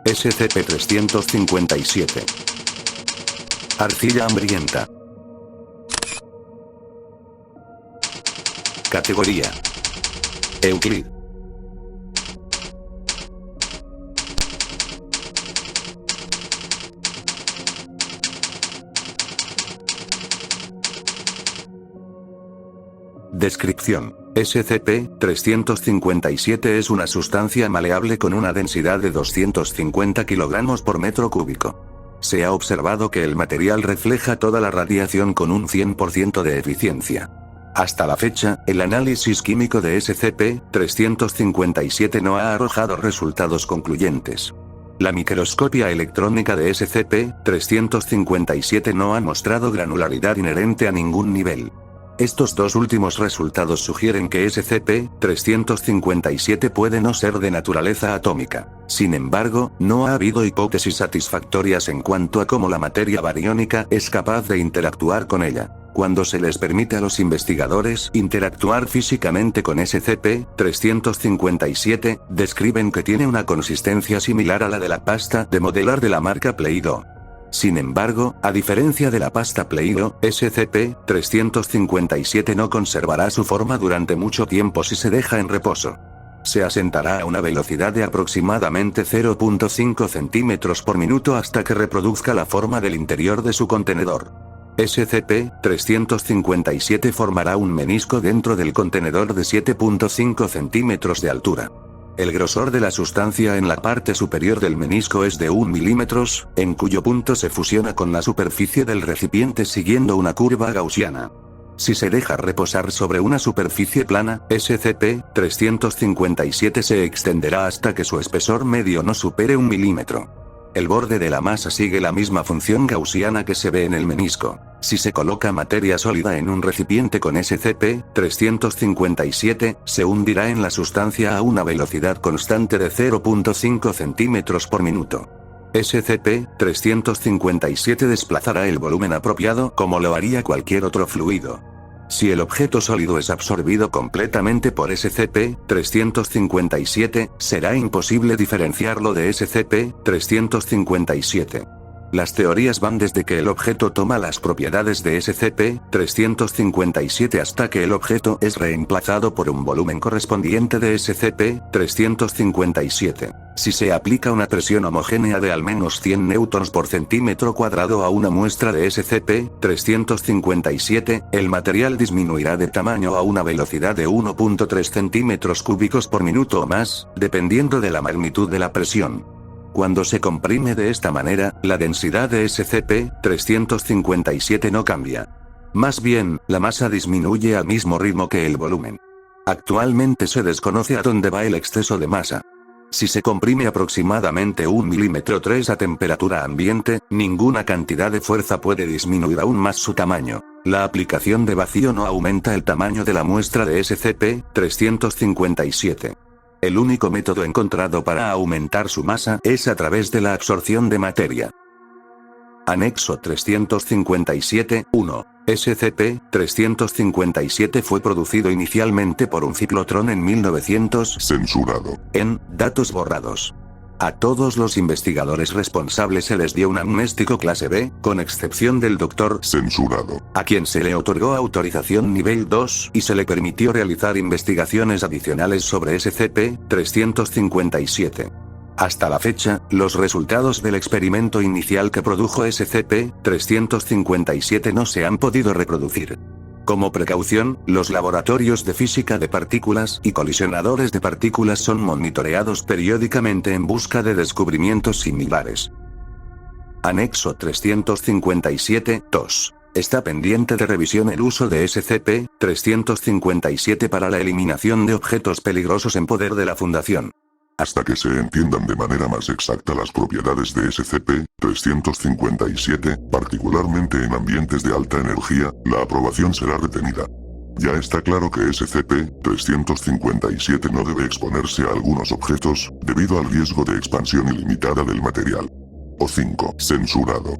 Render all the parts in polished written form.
SCP-357. Arcilla hambrienta. Categoría: Euclid. Descripción: SCP-357 es una sustancia maleable con una densidad de 250 kilogramos por metro cúbico. Se ha observado que el material refleja toda la radiación con un 100% de eficiencia. Hasta la fecha, el análisis químico de SCP-357 no ha arrojado resultados concluyentes. La microscopia electrónica de SCP-357 no ha mostrado granularidad inherente a ningún nivel. Estos dos últimos resultados sugieren que SCP-357 puede no ser de naturaleza atómica. Sin embargo, no ha habido hipótesis satisfactorias en cuanto a cómo la materia bariónica es capaz de interactuar con ella. Cuando se les permite a los investigadores interactuar físicamente con SCP-357, describen que tiene una consistencia similar a la de la pasta de modelar de la marca Play-Doh. Sin embargo, a diferencia de la pasta Play-Doh, SCP-357 no conservará su forma durante mucho tiempo si se deja en reposo. Se asentará a una velocidad de aproximadamente 0.5 centímetros por minuto hasta que reproduzca la forma del interior de su contenedor. SCP-357 formará un menisco dentro del contenedor de 7.5 centímetros de altura. El grosor de la sustancia en la parte superior del menisco es de 1 milímetros, en cuyo punto se fusiona con la superficie del recipiente siguiendo una curva gaussiana. Si se deja reposar sobre una superficie plana, SCP-357 se extenderá hasta que su espesor medio no supere 1 milímetro. El borde de la masa sigue la misma función gaussiana que se ve en el menisco. Si se coloca materia sólida en un recipiente con SCP-357, se hundirá en la sustancia a una velocidad constante de 0.5 centímetros por minuto. SCP-357 desplazará el volumen apropiado como lo haría cualquier otro fluido. Si el objeto sólido es absorbido completamente por SCP-357, será imposible diferenciarlo de SCP-357. Las teorías van desde que el objeto toma las propiedades de SCP-357 hasta que el objeto es reemplazado por un volumen correspondiente de SCP-357. Si se aplica una presión homogénea de al menos 100 newtons por centímetro cuadrado a una muestra de SCP-357, el material disminuirá de tamaño a una velocidad de 1.3 centímetros cúbicos por minuto o más, dependiendo de la magnitud de la presión. Cuando se comprime de esta manera, la densidad de SCP-357 no cambia. Más bien, la masa disminuye al mismo ritmo que el volumen. Actualmente se desconoce a dónde va el exceso de masa. Si se comprime aproximadamente 1 milímetro 3 a temperatura ambiente, ninguna cantidad de fuerza puede disminuir aún más su tamaño. La aplicación de vacío no aumenta el tamaño de la muestra de SCP-357. El único método encontrado para aumentar su masa es a través de la absorción de materia. Anexo 357-1. SCP-357 fue producido inicialmente por un ciclotrón en 1900. Censurado. En datos borrados. A todos los investigadores responsables se les dio un amnéstico clase B, con excepción del Dr. Censurado. A quien se le otorgó autorización nivel 2 y se le permitió realizar investigaciones adicionales sobre SCP-357. Hasta la fecha, los resultados del experimento inicial que produjo SCP-357 no se han podido reproducir. Como precaución, los laboratorios de física de partículas y colisionadores de partículas son monitoreados periódicamente en busca de descubrimientos similares. Anexo 357-2. Está pendiente de revisión el uso de SCP-357 para la eliminación de objetos peligrosos en poder de la Fundación. Hasta que se entiendan de manera más exacta las propiedades de SCP-357, particularmente en ambientes de alta energía, la aprobación será retenida. Ya está claro que SCP-357 no debe exponerse a algunos objetos, debido al riesgo de expansión ilimitada del material. O5. Censurado.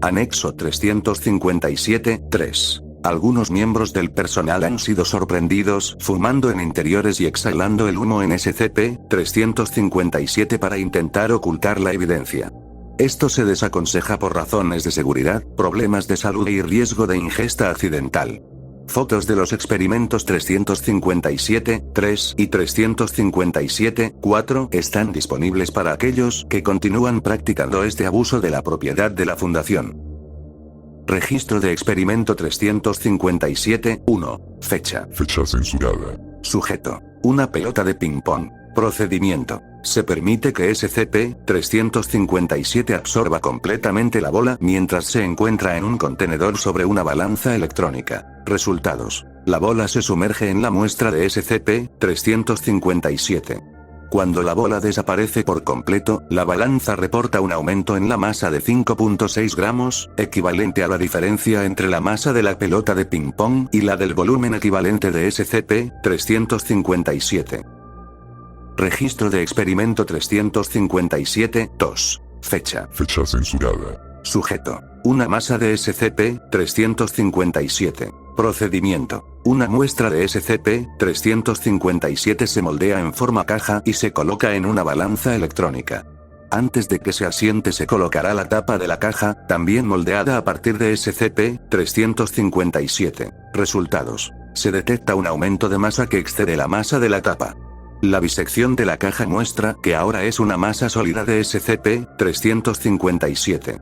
Anexo 357-3. Algunos miembros del personal han sido sorprendidos fumando en interiores y exhalando el humo en SCP-357 para intentar ocultar la evidencia. Esto se desaconseja por razones de seguridad, problemas de salud y riesgo de ingesta accidental. Fotos de los experimentos 357-3 y 357-4 están disponibles para aquellos que continúan practicando este abuso de la propiedad de la Fundación. Registro de experimento 357-1. Fecha. Fecha censurada. Sujeto. Una pelota de ping-pong. Procedimiento. Se permite que SCP-357 absorba completamente la bola mientras se encuentra en un contenedor sobre una balanza electrónica. Resultados. La bola se sumerge en la muestra de SCP-357. Cuando la bola desaparece por completo, la balanza reporta un aumento en la masa de 5.6 gramos, equivalente a la diferencia entre la masa de la pelota de ping-pong y la del volumen equivalente de SCP-357. Registro de experimento 357-2. Fecha. Fecha censurada. Sujeto. Una masa de SCP-357. Procedimiento. Una muestra de SCP-357 se moldea en forma caja y se coloca en una balanza electrónica. Antes de que se asiente se colocará la tapa de la caja, también moldeada a partir de SCP-357. Resultados. Se detecta un aumento de masa que excede la masa de la tapa. La bisección de la caja muestra que ahora es una masa sólida de SCP-357.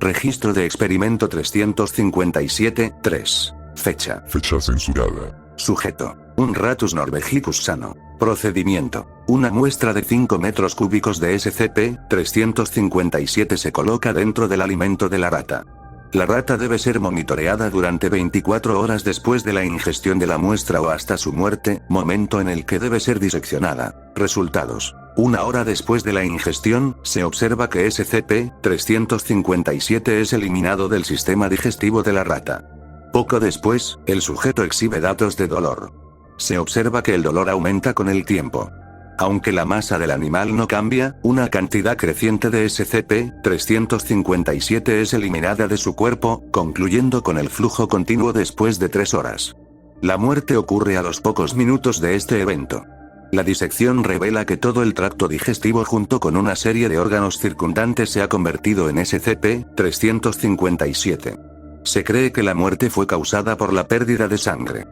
Registro de experimento 357-3. Fecha. Fecha censurada. Sujeto. Un Ratus norvegicus sano. Procedimiento. Una muestra de 5 metros cúbicos de SCP-357 se coloca dentro del alimento de la rata. La rata debe ser monitoreada durante 24 horas después de la ingestión de la muestra o hasta su muerte, momento en el que debe ser diseccionada. Resultados. 1 hora después de la ingestión, se observa que SCP-357 es eliminado del sistema digestivo de la rata. Poco después, el sujeto exhibe datos de dolor. Se observa que el dolor aumenta con el tiempo. Aunque la masa del animal no cambia, una cantidad creciente de SCP-357 es eliminada de su cuerpo, concluyendo con el flujo continuo después de 3 horas. La muerte ocurre a los pocos minutos de este evento. La disección revela que todo el tracto digestivo junto con una serie de órganos circundantes se ha convertido en SCP-357. Se cree que la muerte fue causada por la pérdida de sangre.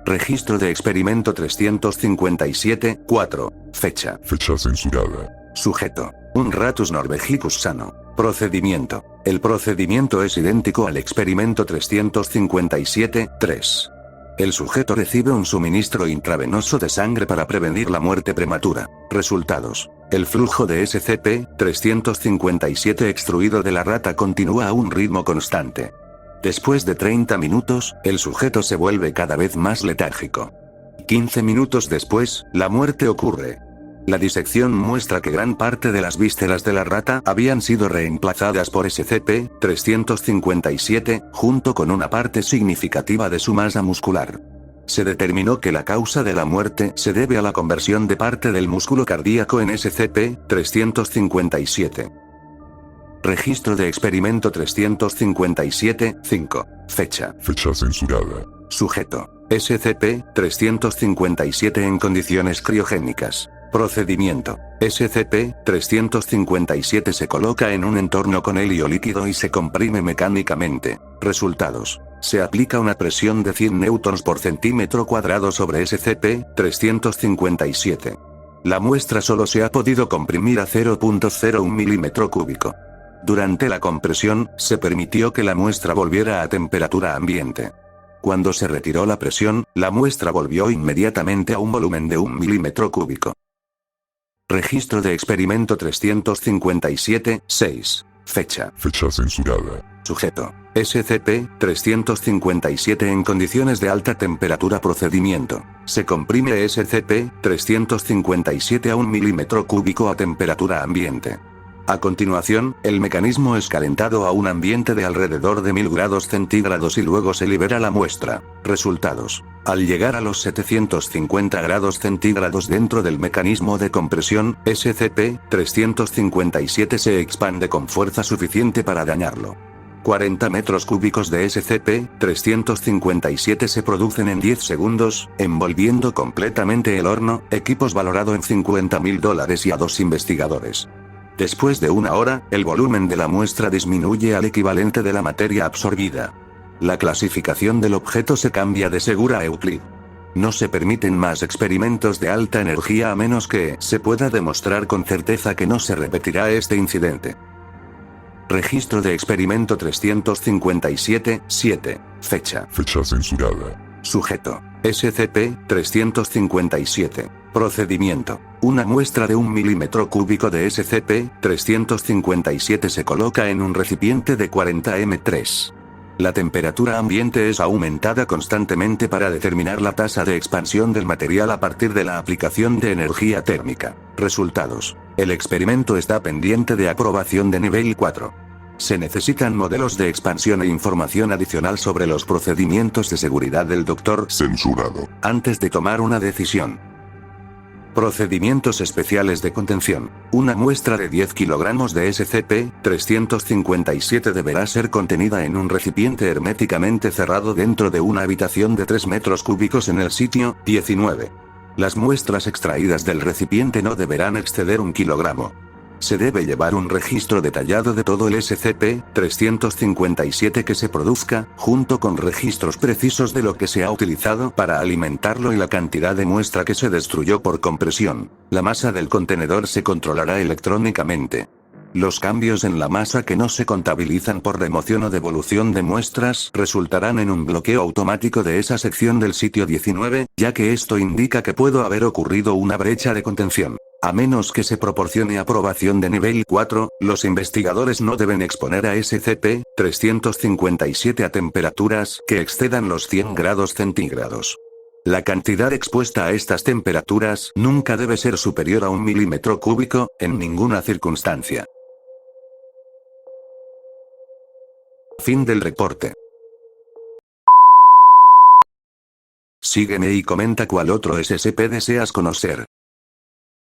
Registro de experimento 357-4. Fecha. Fecha censurada. Sujeto. Un Ratus norvegicus sano. Procedimiento. El procedimiento es idéntico al experimento 357-3. El sujeto recibe un suministro intravenoso de sangre para prevenir la muerte prematura. Resultados. El flujo de SCP-357 extruido de la rata continúa a un ritmo constante. Después de 30 minutos, el sujeto se vuelve cada vez más letárgico. 15 minutos después, la muerte ocurre. La disección muestra que gran parte de las vísceras de la rata habían sido reemplazadas por SCP-357, junto con una parte significativa de su masa muscular. Se determinó que la causa de la muerte se debe a la conversión de parte del músculo cardíaco en SCP-357. Registro de experimento 357-5. Fecha. Fecha censurada. Sujeto. SCP-357 en condiciones criogénicas. Procedimiento. SCP-357 se coloca en un entorno con helio líquido y se comprime mecánicamente. Resultados. Se aplica una presión de 100 newtons por centímetro cuadrado sobre SCP-357. La muestra solo se ha podido comprimir a 0.01 milímetro cúbico. Durante la compresión, se permitió que la muestra volviera a temperatura ambiente. Cuando se retiró la presión, la muestra volvió inmediatamente a un volumen de 1 milímetro cúbico. Registro de experimento 357-6. Fecha. Fecha censurada. Sujeto. SCP-357 en condiciones de alta temperatura. Procedimiento. Se comprime SCP-357 a 1 milímetro cúbico a temperatura ambiente. A continuación, el mecanismo es calentado a un ambiente de alrededor de 1000 grados centígrados y luego se libera la muestra. Resultados. Al llegar a los 750 grados centígrados dentro del mecanismo de compresión, SCP-357 se expande con fuerza suficiente para dañarlo. 40 metros cúbicos de SCP-357 se producen en 10 segundos, envolviendo completamente el horno, equipos valorado en $50.000 y a 2 investigadores. Después de una hora, el volumen de la muestra disminuye al equivalente de la materia absorbida. La clasificación del objeto se cambia de segura a Euclid. No se permiten más experimentos de alta energía a menos que se pueda demostrar con certeza que no se repetirá este incidente. Registro de experimento 357-7. Fecha. Fecha censurada. Sujeto. SCP-357. Procedimiento. Una muestra de 1 milímetro cúbico de SCP-357 se coloca en un recipiente de 40 m3. La temperatura ambiente es aumentada constantemente para determinar la tasa de expansión del material a partir de la aplicación de energía térmica. Resultados. El experimento está pendiente de aprobación de nivel 4. Se necesitan modelos de expansión e información adicional sobre los procedimientos de seguridad del Dr. Censurado. Antes de tomar una decisión. Procedimientos especiales de contención. Una muestra de 10 kilogramos de SCP-357 deberá ser contenida en un recipiente herméticamente cerrado dentro de una habitación de 3 metros cúbicos en el sitio 19. Las muestras extraídas del recipiente no deberán exceder 1 kilogramo. Se debe llevar un registro detallado de todo el SCP-357 que se produzca, junto con registros precisos de lo que se ha utilizado para alimentarlo y la cantidad de muestra que se destruyó por compresión. La masa del contenedor se controlará electrónicamente. Los cambios en la masa que no se contabilizan por remoción o devolución de muestras resultarán en un bloqueo automático de esa sección del sitio 19, ya que esto indica que pudo haber ocurrido una brecha de contención. A menos que se proporcione aprobación de nivel 4, los investigadores no deben exponer a SCP-357 a temperaturas que excedan los 100 grados centígrados. La cantidad expuesta a estas temperaturas nunca debe ser superior a 1 milímetro cúbico, en ninguna circunstancia. Fin del reporte. Sígueme y comenta cuál otro SCP deseas conocer.